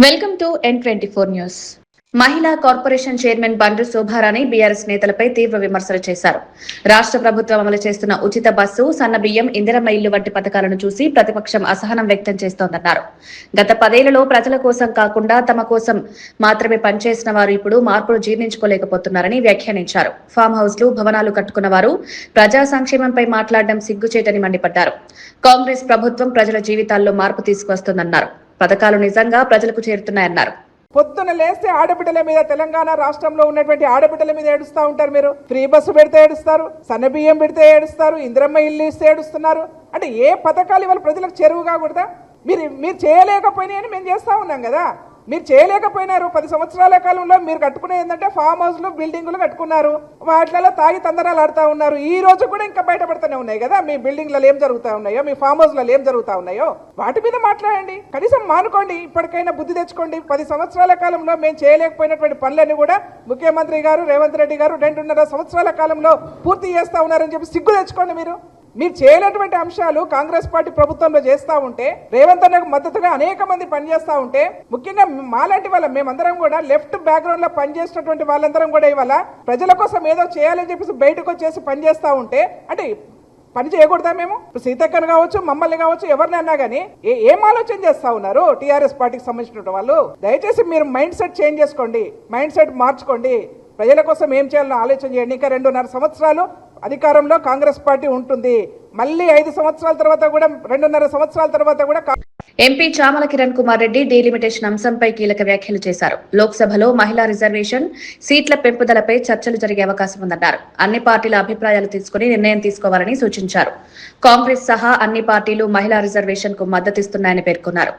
Welcome to N24 news. మహిళా corporation chairman Bandru Shobharani BRS నేతలపై తీవ్ర విమర్శలు చేశారు. రాష్ట్ర ప్రభుత్వం అమలు చేస్తున్న ఉచిత బస్సు, సన్నబియ్యం, ఇందిరమ్మ ఇల్లు వంటి పథకాలను చూసి ప్రతిపక్షం అసహనం వ్యక్తం చేస్తోందన్నారు. గత 10 ఏళ్లలో ప్రజల కోసం కాకుండా తమ కోసం మాత్రమే పనిచేసిన వారు ఇప్పుడు మార్పులు జీర్ణించుకోలేకపోతున్నారని వ్యాఖ్యానించారు. ఫామ్ హౌస్లు, భవనాలు కట్టుకున్న వారు ప్రజా సంక్షేమంపై మాట్లాడడం సిగ్గుచేటని మండిపడ్డారు. కాంగ్రెస్ ప్రభుత్వం ప్రజల జీవితాల్లో మార్పు తీసుకువస్తోందన్నారు. పథకాలు నిజంగా ప్రజలకు చేరుతున్నాయన్నారు. పొద్దున లేస్తే ఆడబిడ్డల మీద, తెలంగాణ రాష్ట్రంలో ఉన్నటువంటి ఆడబిడ్డల మీద ఏడుస్తూ ఉంటారు. మీరు ఫ్రీ బస్సు పెడితే ఏడుస్తారు, సన్నబియ్యం పెడితే ఏడుస్తారు, ఇందిరమ్మ ఇల్లు ఇస్తే ఏడుస్తున్నారు. అంటే ఏ పథకాలు ఇవాళ ప్రజలకు చేరువు కాకూడదా? మీరు చేయలేకపోయినాయని మేము చేస్తా ఉన్నాం కదా. మీరు చేయలేకపోయినారు. 10 సంవత్సరాల కాలంలో మీరు కట్టుకునే ఏంటంటే ఫామ్ హౌస్లు, బిల్డింగులు కట్టుకున్నారు. వాటిలలో తాగి తందరాలు ఆడుతూ ఉన్నారు. ఈ రోజు కూడా ఇంకా బయటపడుతూనే ఉన్నాయి కదా. మీ బిల్డింగ్లలో ఏం జరుగుతూ ఉన్నాయో, మీ ఫామ్ హౌస్లలో ఏం జరుగుతూ ఉన్నాయో వాటి మీద మాట్లాడండి. కనీసం మానుకోండి. ఇప్పటికైనా బుద్ధి తెచ్చుకోండి. 10 సంవత్సరాల కాలంలో మేము చేయలేకపోయినటువంటి పనులన్నీ కూడా ముఖ్యమంత్రి గారు, రేవంత్ రెడ్డి గారు 2.5 సంవత్సరాల కాలంలో పూర్తి చేస్తా ఉన్నారని చెప్పి సిగ్గు తెచ్చుకోండి. మీరు చేయలేటువంటి అంశాలు కాంగ్రెస్ పార్టీ ప్రభుత్వంలో చేస్తా ఉంటే, రేవంత్ అన్నకు మద్దతుగా అనేక మంది పనిచేస్తా ఉంటే, ముఖ్యంగా మాలాంటి వాళ్ళం, మేమందరం కూడా లెఫ్ట్ బ్యాక్గ్రౌండ్ లో పనిచేసినటువంటి వాళ్ళందరం కూడా ఇవాళ ప్రజల కోసం ఏదో చేయాలని చెప్పేసి బయటకు వచ్చేసి పనిచేస్తా ఉంటే, అంటే పని చేయకూడదా? మేము సీతక్కను కావచ్చు, మమ్మల్ని కావచ్చు, ఎవరిని అన్నా కానీ ఏం ఆలోచన చేస్తా ఉన్నారు టీఆర్ఎస్ పార్టీకి సంబంధించిన వాళ్ళు? దయచేసి మీరు మైండ్ సెట్ చేంజ్ చేసుకోండి, మైండ్ సెట్ మార్చుకోండి. ప్రజల కోసం ఏం చేయాలని ఆలోచన చేయండి. ఇంకా 2.5 సంవత్సరాలు అధికారంలో కాంగ్రెస్ పార్టీ ఉంటుంది. మళ్ళీ 5 సంవత్సరాల తర్వాత కూడా, 2.5 సంవత్సరాల తర్వాత కూడా ఎంపీ చామల కిరణ్ కుమార్ రెడ్డి డీలిమిటేషన్ అంశంపై కీలక వ్యాఖ్యలు చేశారు. లోక్సభలో మహిళా రిజర్వేషన్ సీట్ల పెంపుదలపై చర్చలు జరిగే అవకాశం ఉందన్నారు. అన్ని పార్టీల అభిప్రాయాలు తీసుకుని నిర్ణయం తీసుకోవాలని సూచించారు. కాంగ్రెస్ సహా అన్ని పార్టీలు మహిళా రిజర్వేషన్ కు మద్దతిస్తున్నాయని పేర్కొన్నారు.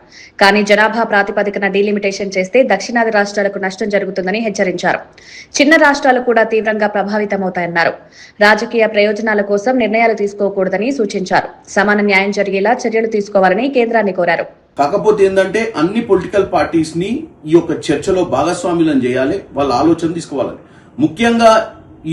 కానీ జనాభా ప్రాతిపదికన డీలిమిటేషన్ చేస్తే దక్షిణాది రాష్ట్రాలకు నష్టం జరుగుతుందని హెచ్చరించారు. చిన్న రాష్ట్రాలు కూడా తీవ్రంగా ప్రభావితమవుతాయన్నారు. రాజకీయ ప్రయోజనాల కోసం నిర్ణయాలు తీసుకోకూడదని సూచించారు. సమాన న్యాయం జరిగేలా చర్యలు తీసుకోవాలని కేంద్రాన్ని కోరారు. కాకపోతే ఏంటంటే అన్ని పొలిటికల్ పార్టీస్ ని ఈ యొక్క చర్చలో భాగస్వామ్యులను చేయాలి, వాళ్ళ ఆలోచన తీసుకోవాలని. ముఖ్యంగా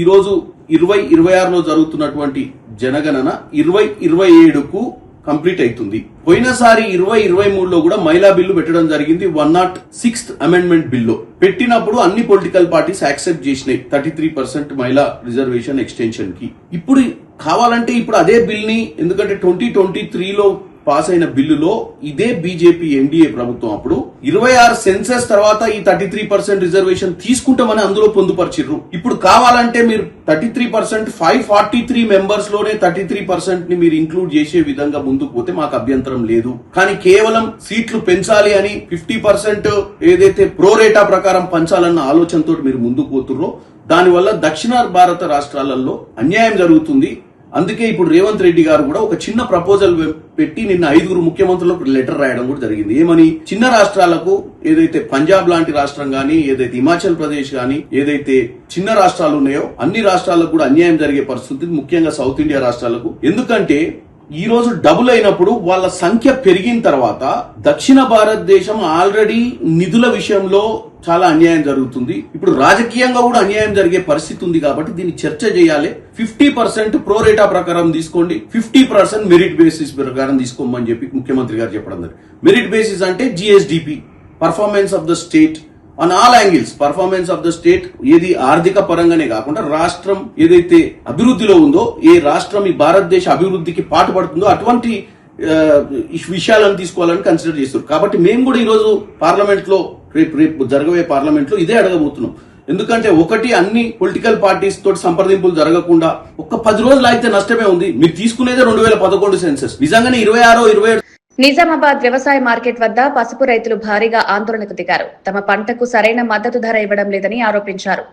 ఈ రోజు 2026లో జరుగుతున్నటువంటి జనగణన 2027కు కంప్లీట్ అవుతుంది. పోయినసారి 2023లో కూడా మహిళా బిల్లు పెట్టడం జరిగింది. 106th అమెండ్మెంట్ బిల్లు పెట్టినప్పుడు అన్ని పొలిటికల్ పార్టీస్ యాక్సెప్ట్ చేసినాయి 33% మహిళా రిజర్వేషన్ ఎక్స్టెన్షన్ కి. ఇప్పుడు కావాలంటే ఇప్పుడు అదే బిల్ ని, ఎందుకంటే 2023లో పాస్ అయిన బిల్లులో ఇదే బీజేపీ ఎన్డీఏ ప్రభుత్వం అప్పుడు 26 సెన్సెస్ తర్వాత ఈ 33% రిజర్వేషన్ తీసుకుంటామని అందులో పొందుపరిచిర్రు. ఇప్పుడు కావాలంటే మీరు 33% 543 మెంబర్స్ లోనే 33% ని మీరు ఇంక్లూడ్ చేసే విధంగా ముందుకు పోతే మాకు అభ్యంతరం లేదు. కానీ కేవలం సీట్లు పెంచాలి అని 50% ఏదైతే ప్రోరేటా ప్రకారం పంచాలన్న ఆలోచనతో మీరు ముందుకు పోతుర్రో దానివల్ల దక్షిణ భారత రాష్ట్రాలలో అన్యాయం జరుగుతుంది. అందుకే ఇప్పుడు రేవంత్ రెడ్డి గారు కూడా ఒక చిన్న ప్రపోజల్ పెట్టి నిన్న 5 ముఖ్యమంత్రులకు లెటర్ రాయడం కూడా జరిగింది. ఏమని? చిన్న రాష్ట్రాలకు, ఏదైతే పంజాబ్ లాంటి రాష్ట్రం గానీ, ఏదైతే హిమాచల్ ప్రదేశ్ గానీ, ఏదైతే చిన్న రాష్ట్రాలు ఉన్నాయో అన్ని రాష్ట్రాలకు కూడా అన్యాయం జరిగే పరిస్థితి, ముఖ్యంగా సౌత్ ఇండియా రాష్ట్రాలకు. ఎందుకంటే ఈ రోజు డబుల్ అయినప్పుడు వాళ్ళ సంఖ్య పెరిగిన తర్వాత దక్షిణ భారతదేశం ఆల్రెడీ నిధుల విషయంలో చాలా అన్యాయం జరుగుతుంది. ఇప్పుడు రాజకీయంగా కూడా అన్యాయం జరిగే పరిస్థితి ఉంది. కాబట్టి దీన్ని చర్చ చేయాలి. 50% ప్రోరేటా ప్రకారం తీసుకోండి, 50% మెరిట్ బేసిస్ ప్రకారం తీసుకోమని చెప్పి ముఖ్యమంత్రి గారు చెప్పడం జరిగింది. మెరిట్ బేసిస్ అంటే GSDP, performance of the state on all angles. Performance of the state ఏది ఆర్థిక పరంగానే కాకుండా రాష్ట్రం ఏదైతే అభివృద్ధిలో ఉందో, ఏ రాష్ట్రం ఈ భారతదేశ అభివృద్ధికి పాటుపడుతుందో అటువంటి విషయాలను తీసుకోవాలని కన్సిడర్ చేస్తారు. కాబట్టి మేము కూడా ఈ రోజు పార్లమెంట్ లో, రేపు జరగబోయే పార్లమెంట్ లో ఇదే అడగబోతున్నాం. ఎందుకంటే ఒకటి, అన్ని పొలిటికల్ పార్టీస్ తోటి సంప్రదింపులు జరగకుండా ఒక్క 10 రోజులు అయితే నష్టమే ఉంది. మీరు తీసుకునేదే 2011 సెన్సెస్. నిజంగానే 26, 27 నిజామాబాద్ వ్యవసాయ మార్కెట్ వద్ద పసుపు రైతులు భారీగా ఆందోళనకు దిగారు. తమ పంటకు సరైన మద్దతు ధర ఇవ్వడం లేదని ఆరోపించారు.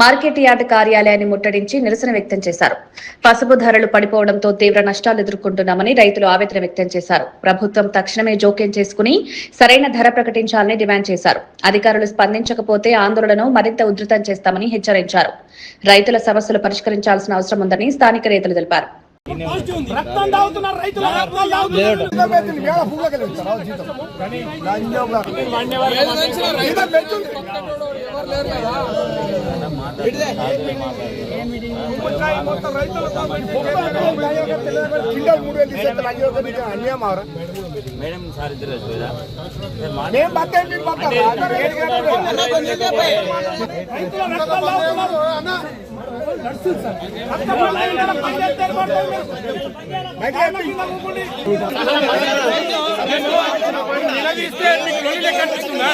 మార్కెట్ యార్డ్ కార్యాలయాన్ని ముట్టడించి నిరసన వ్యక్తం చేశారు. పసుపు ధరలు పడిపోవడంతో తీవ్ర నష్టాలు ఎదుర్కొంటున్నామని రైతులు ఆవేదన వ్యక్తం చేశారు. ప్రభుత్వం తక్షణమే జోక్యం చేసుకుని సరైన ధర ప్రకటించాలని డిమాండ్ చేశారు. అధికారులు స్పందించకపోతే ఆందోళనను మరింత ఉధృతం చేస్తామని హెచ్చరించారు. రైతుల సమస్యలు పరిష్కరించాల్సిన అవసరం ఉందని స్థానిక నేతలు తెలిపారు. రక్తం తాగుతున్నారు రైతులు. మేడం సార్ ఇద్దరు నిలదీస్తే మీకు లొల్లి కనిపిస్తుందా?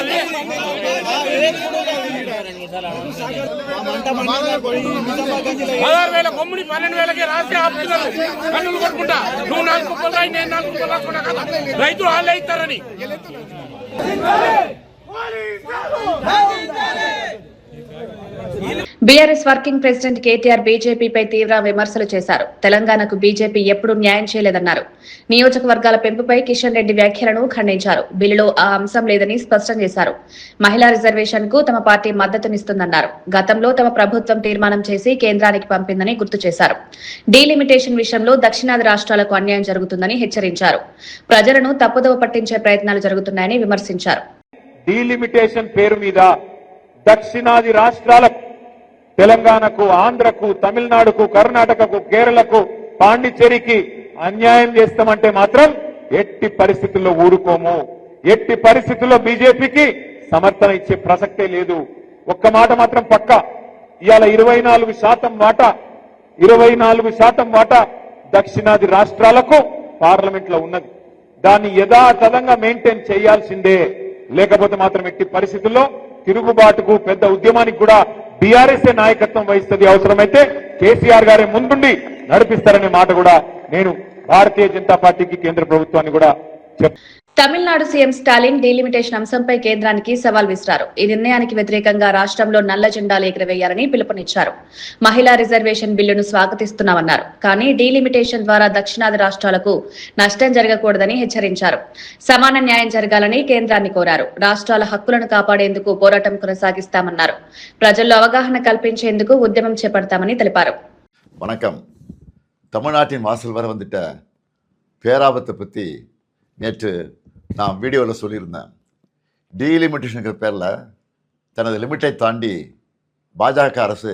16,000 కొమ్ముని 12,000కి రాసి ఆపుతున్నారు. కన్నులు కొట్టుకుంటా నువ్వు 4 కుప్పలు రాయి, నేను 4 కుప్పలు రాసుకున్నా కదా, రైతులు వాళ్ళే ఇస్తారని. బీఆర్ఎస్ వర్కింగ్ ప్రెసిడెంట్ కేటీఆర్ బీజేపీపై తీవ్ర విమర్శలు చేశారు. తెలంగాణకు బీజేపీ ఎప్పుడూ న్యాయం చేయలేదన్నారు. నియోజకవర్గాల పెంపుపై కిషన్ రెడ్డి వ్యాఖ్యలను ఖండించారు. బిల్లులో ఆ అంశం లేదని స్పష్టం చేశారు. మహిళా రిజర్వేషన్ కు తమ పార్టీ మద్దతునిస్తుందన్నారు. గతంలో తమ ప్రభుత్వం తీర్మానం చేసి కేంద్రానికి పంపిందని గుర్తు చేశారు. డీలిమిటేషన్ విషయంలో దక్షిణాది రాష్ట్రాలకు అన్యాయం జరుగుతుందని హెచ్చరించారు. ప్రజలను తప్పుదోవ పట్టించే ప్రయత్నాలు జరుగుతున్నాయని విమర్శించారు. డీలిమిటేషన్ పేరు మీద దక్షిణాది రాష్ట్రాలకు, తెలంగాణకు, ఆంధ్రకు, తమిళనాడుకు, కర్ణాటకకు, కేరళకు, పాండిచ్చేరికి అన్యాయం చేస్తామంటే మాత్రం ఎట్టి పరిస్థితుల్లో ఊరుకోము. ఎట్టి పరిస్థితుల్లో బీజేపీకి సమర్థన ఇచ్చే ప్రసక్తే లేదు. ఒక్క మాట మాత్రం పక్కా, ఇవాళ 24% వాటా దక్షిణాది రాష్ట్రాలకు పార్లమెంట్ లో ఉన్నది. దాన్ని యథాతథంగా మెయింటైన్ చేయాల్సిందే. లేకపోతే మాత్రం ఎట్టి పరిస్థితుల్లో తిరుగుబాటుకు, పెద్ద ఉద్యమానికి కూడా బీఆర్ఎస్ నాయకత్వం వహిస్తుంది. అవసరమైతే కేసీఆర్ గారే ముందుండి నడిపిస్తారనే మాట కూడా నేను భారతీయ జనతా పార్టీకి, కేంద్ర ప్రభుత్వాన్ని కూడా చెప్తాను. తమిళనాడు సీఎం స్టాలిన్ డీలిమిటేషన్ అంశంపై కేంద్రానికి సవాల్ విసిరారు. ఈ నిర్ణయానికి వ్యతిరేకంగా రాష్ట్రంలో నల్ల జెండాలు ఎగురవేయాలని పిలుపునిచ్చారు. మహిళా రిజర్వేషన్ బిల్లును స్వాగతిస్తున్నామన్నారు. కానీ డీలిమిటేషన్ ద్వారా దక్షిణాది రాష్ట్రాలకు నష్టం జరగకూడదని హెచ్చరించారు. సమాన న్యాయం జరగాలని కేంద్రాన్ని కోరారు. రాష్ట్రాల హక్కులను కాపాడేందుకు పోరాటం కొనసాగిస్తామన్నారు. ప్రజల్లో అవగాహన కల్పించేందుకు ఉద్యమం చేపడతామని తెలిపారు. வணக்கம். தமிழ்நாட்டின் வாசல் வர வந்துட்ட பேராபத்தை பற்றி நேற்று நான் வீடியோவில் சொல்லியிருந்தேன். டீலிமிட்டேஷனுங்கிற பேரில் தனது லிமிட்டை தாண்டி பாஜக அரசு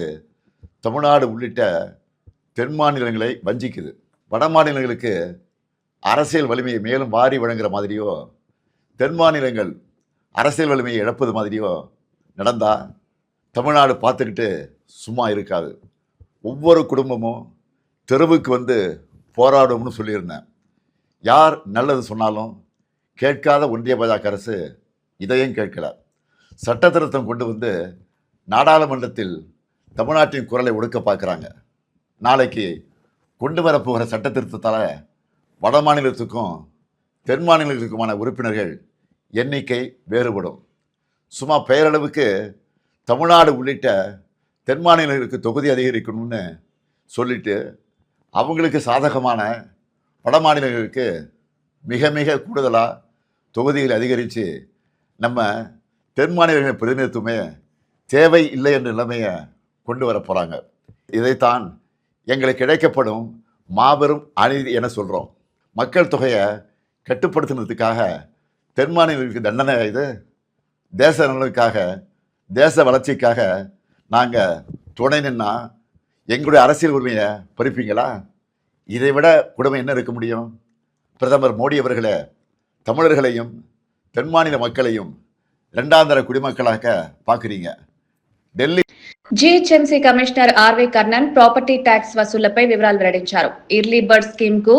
தமிழ்நாடு உள்ளிட்ட தென் மாநிலங்களை வஞ்சிக்குது. வட மாநிலங்களுக்கு அரசியல் வலிமையை மேலும் வாரி வழங்குற மாதிரியோ, தென் மாநிலங்கள் அரசியல் வலிமையை இழப்பது மாதிரியோ நடந்தால் தமிழ்நாடு பார்த்துக்கிட்டு சும்மா இருக்காது. ஒவ்வொரு குடும்பமும் தெருவுக்கு வந்து போராடும்னு சொல்லியிருந்தேன். யார் நல்லது சொன்னாலும் கேட்காத ஒன்றிய பாஜக அரசு இதையும் கேட்கல. சட்ட திருத்தம் கொண்டு வந்து நாடாளுமன்றத்தில் தமிழ்நாட்டின் குரலை ஒடுக்க பார்க்குறாங்க. நாளைக்கு கொண்டு வரப்போகிற சட்ட திருத்தத்தால் வட மாநிலத்துக்கும் தென் மாநிலங்களுக்குமான உறுப்பினர்கள் எண்ணிக்கை வேறுபடும். சும்மா பெயரளவுக்கு தமிழ்நாடு உள்ளிட்ட தென் மாநிலங்களுக்கு தொகுதி அதிகரிக்கணும்னு சொல்லிட்டு அவங்களுக்கு சாதகமான வட மாநிலங்களுக்கு மிக மிக கூடுதலாக தொகுதிகளை அதிகரித்து நம்ம தென் மாநிலங்களின் பிரதிநிதித்துவமே தேவை இல்லை என்ற நிலைமையை கொண்டு வர போகிறாங்க. இதைத்தான் எங்களுக்கு கிடைக்கப்படும் மாபெரும் அநீதி என சொல்கிறோம். மக்கள் தொகையை கட்டுப்படுத்துனதுக்காக தென் மாநிலங்களுக்கு தண்டனை இது. தேச நலனுக்காக, தேச வளர்ச்சிக்காக நாங்கள் துணை நின்னா எங்களுடைய அரசியல் உரிமையை பறிப்பீங்களா? இதை விட கொடுமை என்ன இருக்க முடியும்? பிரதமர் மோடி அவர்களே, தமிழர்களையும் தென் மாநில மக்களையும் இரண்டாந்தர குடிமக்களாக பார்க்குறீங்க. Delhi GHMC commissioner RV Karnan property tax వసూళ్లపై వివరాలు వెల్లడించారు. ఇర్లీ బర్డ్ స్కీమ్ కు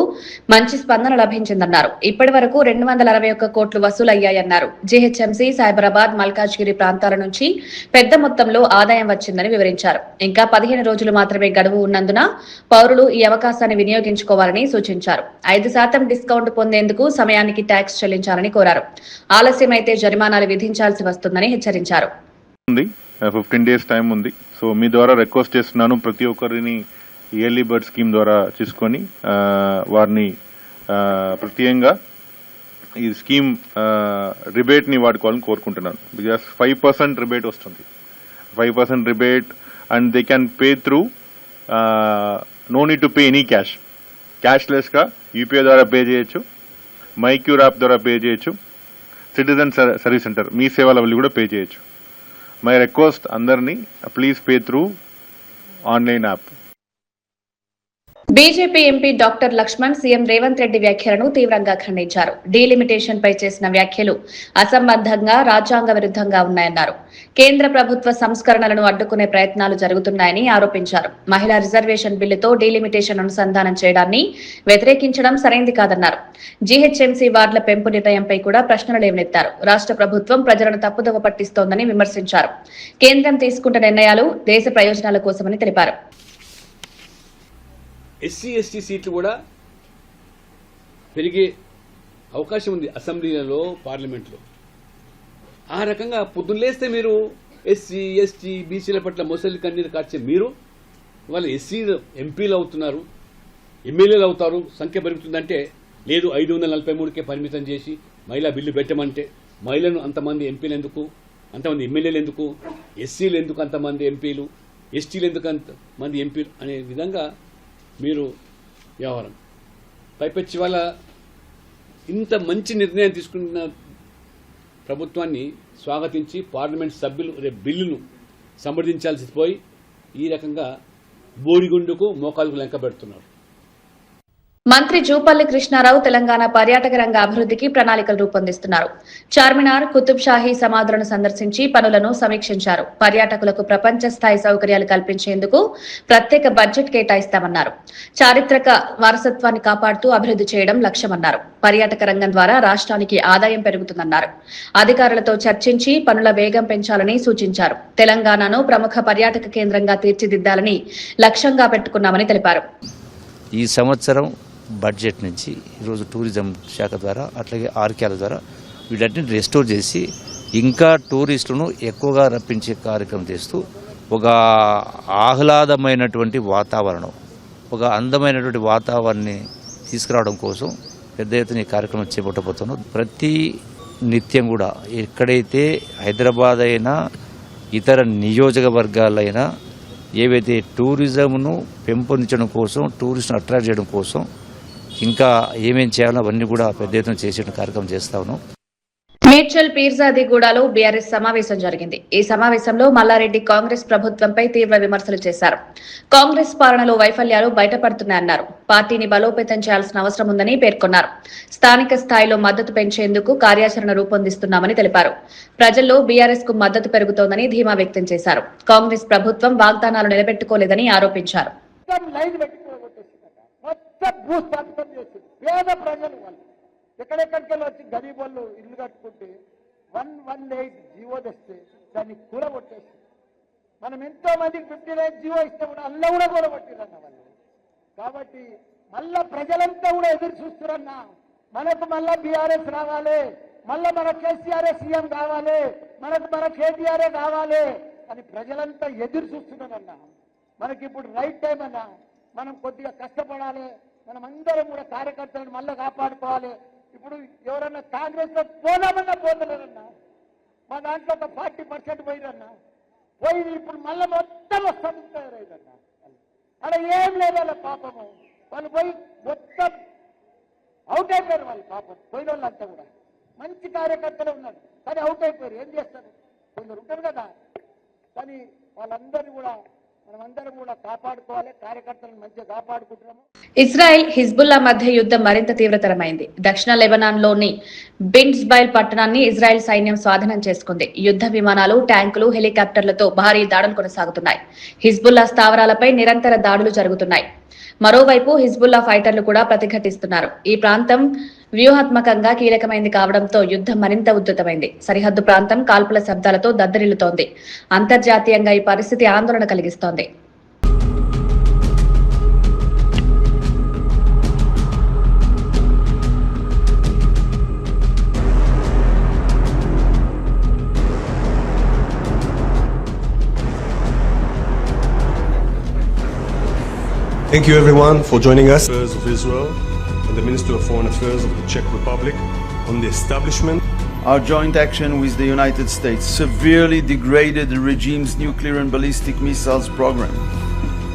మంచి స్పందన లభించిందన్నారు. ఇప్పటి వరకు 261 కోట్లు వసూలయ్యాయన్నారు. జీహెచ్ఎంసీ సైబరాబాద్, మల్కాజ్గిరి ప్రాంతాల నుంచి పెద్ద మొత్తంలో ఆదాయం వచ్చిందని వివరించారు. ఇంకా 15 రోజులు మాత్రమే గడువు ఉన్నందున పౌరులు ఈ అవకాశాన్ని వినియోగించుకోవాలని సూచించారు. 5% డిస్కౌంట్ పొందేందుకు సమయానికి ట్యాక్స్ చెల్లించాలని కోరారు. ఆలస్యమైతే జరిమానాలు విధించాల్సి వస్తుందని హెచ్చరించారు. 15 days టైం ఉంది. సో మీ ద్వారా రిక్వెస్ట్ చేస్తున్నాను, ప్రతి ఒక్కరిని ఇయర్లీ బర్డ్ స్కీమ్ ద్వారా తీసుకొని వారిని ప్రత్యేకంగా ఈ స్కీమ్ రిబేట్ని వాడుకోవాలని కోరుకుంటున్నాను. బికాస్ 5% రిబేట్ వస్తుంది. 5% rebate and they can pay through, no need to pay any cash. క్యాష్లెస్గా యూపీఐ ద్వారా పే చేయొచ్చు, మైక్యూర్ యాప్ ద్వారా పే చేయొచ్చు, సిటిజన్ సర్వీస్ సెంటర్ మీ సేవల వల్ల కూడా పే చేయొచ్చు. మై రిక్వెస్ట్ అందరినీ please pay through online app. BJP MP doctor Laxman CM Revanth Reddy వ్యాఖ్యలను తీవ్రంగా ఖండించారు. డీలిమిటేషన్ పై చేసిన వ్యాఖ్యలు అసంబద్ధంగా, రాజ్యాంగ విరుద్ధంగా ఉన్నాయన్నారు. కేంద్ర ప్రభుత్వ సంస్కరణలను అడ్డుకునే ప్రయత్నాలు జరుగుతున్నాయని ఆరోపించారు. మహిళా రిజర్వేషన్ బిల్లుతో డీలిమిటేషన్ అనుసంధానం చేయడాన్ని వ్యతిరేకించడం సరైంది కాదన్నారు. జీహెచ్ఎంసీ వార్డుల పెంపు నిర్ణయంపై కూడా ప్రశ్నలు లేవనెత్తారు. రాష్ట్ర ప్రభుత్వం ప్రజలను తప్పుదోవ పట్టిస్తోందని విమర్శించారు. కేంద్రం తీసుకుంటున్న నిర్ణయాలు దేశ ప్రయోజనాల కోసమని తెలిపారు. ఎస్సీ ఎస్టీ సీట్లు కూడా పెరిగే అవకాశం ఉంది అసెంబ్లీలలో, పార్లమెంట్లో. ఆ రకంగా పొద్దున్నేస్తే మీరు ఎస్సీ ఎస్టీ బీసీల పట్ల మొసలి కన్నీరు కార్చే మీరు వాళ్ళు ఎస్సీ ఎంపీలు అవుతున్నారు, ఎమ్మెల్యేలు అవుతారు, సంఖ్య పెరుగుతుందంటే లేదు 543కే పరిమితం చేసి మహిళా బిల్లు పెట్టమంటే మహిళలను అంతమంది ఎంపీలు ఎందుకు, అంతమంది ఎమ్మెల్యేలు ఎందుకు, ఎస్సీలు ఎందుకు అంతమంది ఎంపీలు, ఎస్టీలు ఎందుకు అంతమంది ఎంపీలు అనే విధంగా మీరు వ్యవహారం. పైపెచ్చి వాళ్ళ ఇంత మంచి నిర్ణయం తీసుకున్న ప్రభుత్వాన్ని స్వాగతించి పార్లమెంట్ సభ్యులు రేపు బిల్లును సమర్థించాల్సి పోయి ఈ రకంగా బోడిగుండుకు మోకాలకు లెంక పెడుతున్నారు. మంత్రి జూపల్లి కృష్ణారావు తెలంగాణ పర్యాటక రంగ అభివృద్ధికి ప్రణాళికలు రూపొందిస్తున్నారు. చార్మినార్, కుతుబ్ షాహీ సమాధులను సందర్శించి పనులను సమీక్షించారు. పర్యాటకులకు ప్రపంచ స్థాయి సౌకర్యాలు కల్పించేందుకు ప్రత్యేక బడ్జెట్ కేటాయిస్తామన్నారు. చారిత్రక వారసత్వాన్ని కాపాడుతూ అభివృద్ధి చేయడం లక్ష్యమన్నారు. పర్యాటక రంగం ద్వారా రాష్ట్రానికి ఆదాయం పెరుగుతుందన్నారు. అధికారులతో చర్చించి పనుల వేగం పెంచాలని సూచించారు. తెలంగాణను ప్రముఖ పర్యాటక కేంద్రంగా తీర్చిదిద్దాలని లక్ష్యంగా పెట్టుకున్నామని తెలిపారు. ఈ సంవత్సరం బడ్జెట్ నుంచి ఈరోజు టూరిజం శాఖ ద్వారా అట్లాగే ఆర్కేల ద్వారా వీటన్నిటిని రెస్టోర్ చేసి ఇంకా టూరిస్టులను ఎక్కువగా రప్పించే కార్యక్రమం చేస్తూ ఒక ఆహ్లాదమైనటువంటి వాతావరణం, ఒక అందమైనటువంటి వాతావరణాన్ని తీసుకురావడం కోసం పెద్ద ఎత్తున ఈ కార్యక్రమం చేపట్టబోతున్నాం. ప్రతి నిత్యం కూడా ఎక్కడైతే హైదరాబాద్ అయినా ఇతర నియోజకవర్గాలైనా ఏవైతే టూరిజంను పెంపొందించడం కోసం, టూరిస్ట్ను అట్రాక్ట్ చేయడం కోసం ఇంకా ఏమేం చేయాలో అవన్నీ కూడా పెద్ద ఎత్తున చేసే కార్యక్రమం చేస్తా ఉన్నాం. మేడ్చల్ పీర్జాదిగూడలో బీఆర్ఎస్ సమావేశం జరిగింది. ఈ సమావేశంలో మల్లారెడ్డి కాంగ్రెస్ ప్రభుత్వంపై తీవ్ర విమర్శలు చేశారు. కాంగ్రెస్ పాలనలో వైఫల్యాలు బయటపడుతున్నాయన్నారు. పార్టీని బలోపేతం చేయాల్సిన అవసరం ఉందని పేర్కొన్నారు. స్థానిక స్థాయిలో మద్దతు పెంచేందుకు కార్యాచరణ రూపొందిస్తున్నామని తెలిపారు. ప్రజల్లో బీఆర్ఎస్ కు మద్దతు పెరుగుతోందని ధీమా వ్యక్తం చేశారు. కాంగ్రెస్ ప్రభుత్వం వాగ్దానాలు నిలబెట్టుకోలేదని ఆరోపించారు. ఎక్కడెక్కడికి వచ్చి గరీబ్ వాళ్ళు ఇల్లు కట్టుకుంటే 118 జీవో తెస్తే దాన్ని కూడగొట్టేసి మనం ఎంతో మందికి 59 జీవో ఇస్తే కూడా అల్ల కూడా కూడగొట్టిరన్న వాళ్ళు. కాబట్టి మళ్ళా ప్రజలంతా కూడా ఎదురు చూస్తురన్నా, మనకు మళ్ళా బీఆర్ఎస్ రావాలి, మళ్ళా మన కేసీఆర్ సీఎం కావాలి, మనకు మన కేటీఆర్ కావాలి అని ప్రజలంతా ఎదురు చూస్తున్నారన్నా. మనకి ఇప్పుడు రైట్ టైం అన్నా, మనం కొద్దిగా కష్టపడాలి, మనం అందరం కూడా కార్యకర్తలను మళ్ళా కాపాడుకోవాలి. ఇప్పుడు ఎవరన్నా కాంగ్రెస్ లో పోదామన్నా పోతలేరన్నా, మా దాంట్లో ఒక 40% పోయిరన్నా, పోయి ఇప్పుడు మళ్ళీ మొత్తం వస్తారన్నా. అలా ఏం లేదన్న పాపము, వాళ్ళు పోయి మొత్తం అవుట్ అయిపోయారు. వాళ్ళు పాపం పోయిన వాళ్ళంతా కూడా మంచి కార్యకర్తలు ఉన్నారు, కానీ అవుట్ అయిపోయారు. ఏం చేస్తారు, కొందరు ఉంటారు కదా. కానీ వాళ్ళందరినీ కూడా మనమందరం కూడా కాపాడుకోవాలి, కార్యకర్తలను మంచిగా కాపాడుకుంటున్నాము. ఇజ్రాయెల్, హిజ్బుల్లా మధ్య యుద్ధం మరింత తీవ్రతరమైంది. దక్షిణ లెబనాన్లోని బిండ్స్బైల్ పట్టణాన్ని ఇజ్రాయెల్ సైన్యం స్వాధీనం చేసుకుంది. యుద్ధ విమానాలు, ట్యాంకులు, హెలికాప్టర్లతో భారీ దాడులు కొనసాగుతున్నాయి. హిజ్బుల్లా స్థావరాలపై నిరంతర దాడులు జరుగుతున్నాయి. మరోవైపు హిజ్బుల్లా ఫైటర్లు కూడా ప్రతిఘటిస్తున్నారు. ఈ ప్రాంతం వ్యూహాత్మకంగా కీలకమైంది కావడంతో యుద్ధం మరింత ఉధృతమైంది. సరిహద్దు ప్రాంతం కాల్పుల శబ్దాలతో దద్దరిల్లుతోంది. అంతర్జాతీయంగా ఈ పరిస్థితి ఆందోళన కలిగిస్తోంది. Thank you everyone for joining us. Of Israel and the Minister of Foreign Affairs of the Czech Republic on the establishment. Our joint action with the United States severely degraded the regime's nuclear and ballistic missiles program,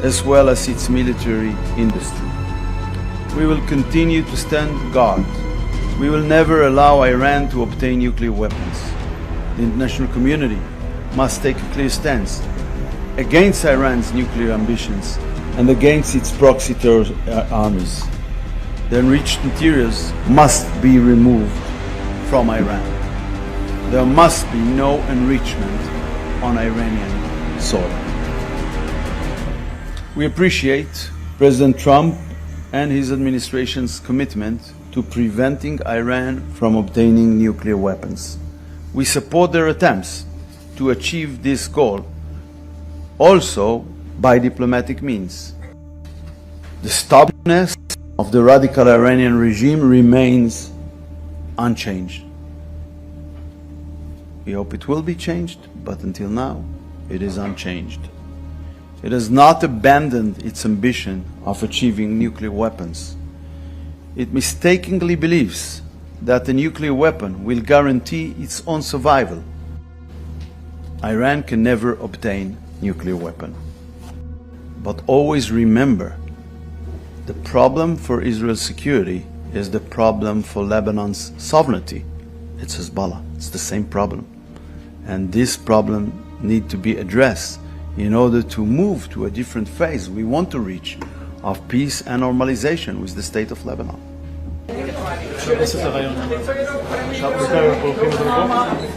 as well as its military industry. We will continue to stand guard. We will never allow Iran to obtain nuclear weapons. The international community must take a clear stance against Iran's nuclear ambitions and against its proxy terror armies. The enriched materials must be removed from Iran. There must be no enrichment on Iranian soil. We appreciate President Trump and his administration's commitment to preventing Iran from obtaining nuclear weapons. We support their attempts to achieve this goal, also by diplomatic means. The stubbornness of the radical Iranian regime remains unchanged. We hope it will be changed, but until now, it is unchanged. It has not abandoned its ambition of achieving nuclear weapons. It mistakenly believes that a nuclear weapon will guarantee its own survival. Iran can never obtain nuclear weapon. But always remember, the problem for Israel's security is the problem for Lebanon's sovereignty. It's Hezbollah. It's the same problem. And this problem needs to be addressed in order to move to a different phase we want to reach of peace and normalization with the state of Lebanon.